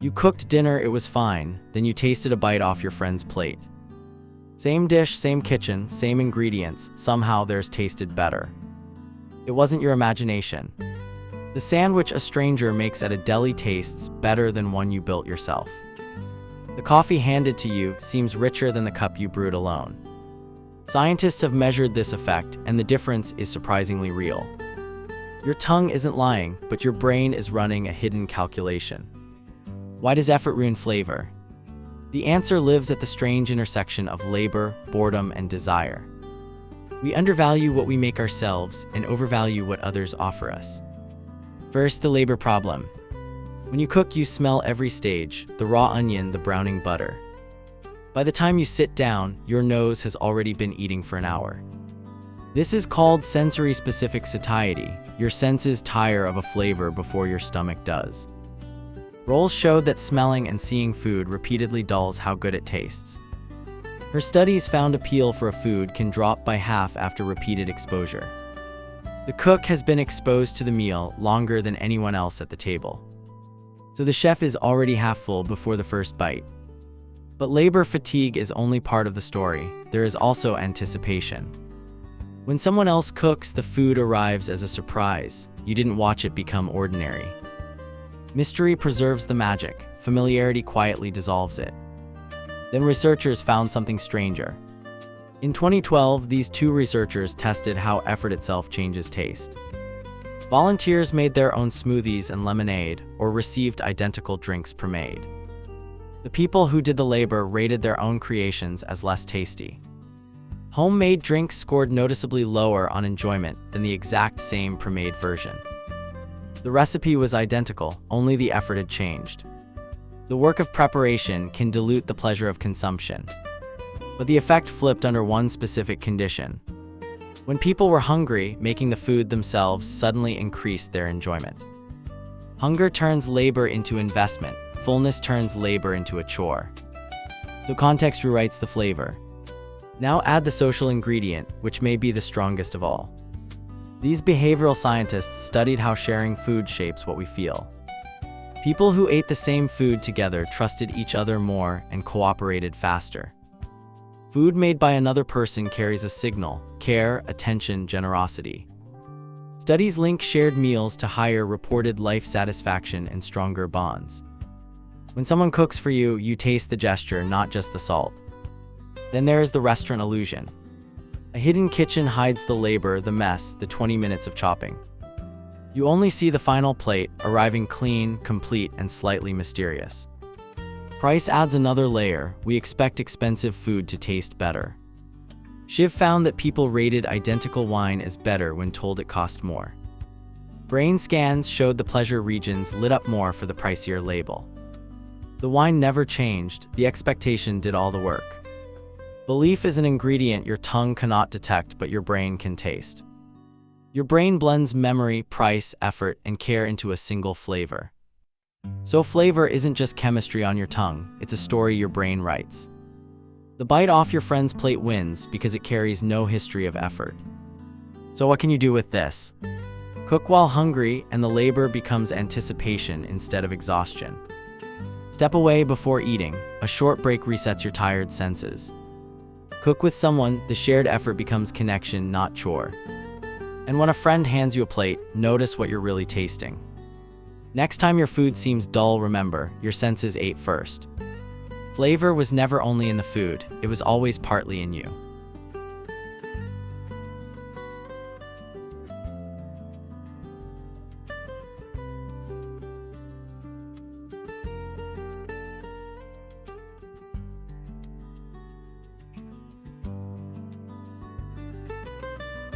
You cooked dinner, it was fine, then you tasted a bite off your friend's plate. Same dish, same kitchen, same ingredients, somehow theirs tasted better. It wasn't your imagination. The sandwich a stranger makes at a deli tastes better than one you built yourself. The coffee handed to you seems richer than the cup you brewed alone. Scientists have measured this effect, and the difference is surprisingly real. Your tongue isn't lying, but your brain is running a hidden calculation. Why does effort ruin flavor? The answer lives at the strange intersection of labor, boredom, and desire. We undervalue what we make ourselves and overvalue what others offer us. First, the labor problem. When you cook, you smell every stage: the raw onion, the browning butter. By the time you sit down, your nose has already been eating for an hour. This is called sensory-specific satiety. Your senses tire of a flavor before your stomach does. Rolls showed that smelling and seeing food repeatedly dulls how good it tastes. Her studies found appeal for a food can drop by half after repeated exposure. The cook has been exposed to the meal longer than anyone else at the table. So the chef is already half full before the first bite. But labor fatigue is only part of the story. There is also anticipation. When someone else cooks, the food arrives as a surprise. You didn't watch it become ordinary. Mystery preserves the magic. Familiarity quietly dissolves it. Then researchers found something stranger. In 2012, these two researchers tested how effort itself changes taste. Volunteers made their own smoothies and lemonade, or received identical drinks pre-made. The people who did the labor rated their own creations as less tasty. Homemade drinks scored noticeably lower on enjoyment than the exact same pre-made version. The recipe was identical, only the effort had changed. The work of preparation can dilute the pleasure of consumption. But the effect flipped under one specific condition. When people were hungry, making the food themselves suddenly increased their enjoyment. Hunger turns labor into investment. Fullness turns labor into a chore. So context rewrites the flavor. Now add the social ingredient, which may be the strongest of all. These behavioral scientists studied how sharing food shapes what we feel. People who ate the same food together trusted each other more and cooperated faster. Food made by another person carries a signal: care, attention, generosity. Studies link shared meals to higher reported life satisfaction and stronger bonds. When someone cooks for you, you taste the gesture, not just the salt. Then there is the restaurant illusion. A hidden kitchen hides the labor, the mess, the 20 minutes of chopping. You only see the final plate, arriving clean, complete, and slightly mysterious. Price adds another layer. We expect expensive food to taste better. Shiv found that people rated identical wine as better when told it cost more. Brain scans showed the pleasure regions lit up more for the pricier label. The wine never changed, the expectation did all the work. Belief is an ingredient your tongue cannot detect, but your brain can taste. Your brain blends memory, price, effort, and care into a single flavor. So flavor isn't just chemistry on your tongue, it's a story your brain writes. The bite off your friend's plate wins because it carries no history of effort. So what can you do with this? Cook while hungry, and the labor becomes anticipation instead of exhaustion. Step away before eating. A short break resets your tired senses. Cook with someone, the shared effort becomes connection, not chore. And when a friend hands you a plate, notice what you're really tasting. Next time your food seems dull, remember, your senses ate first. Flavor was never only in the food, it was always partly in you.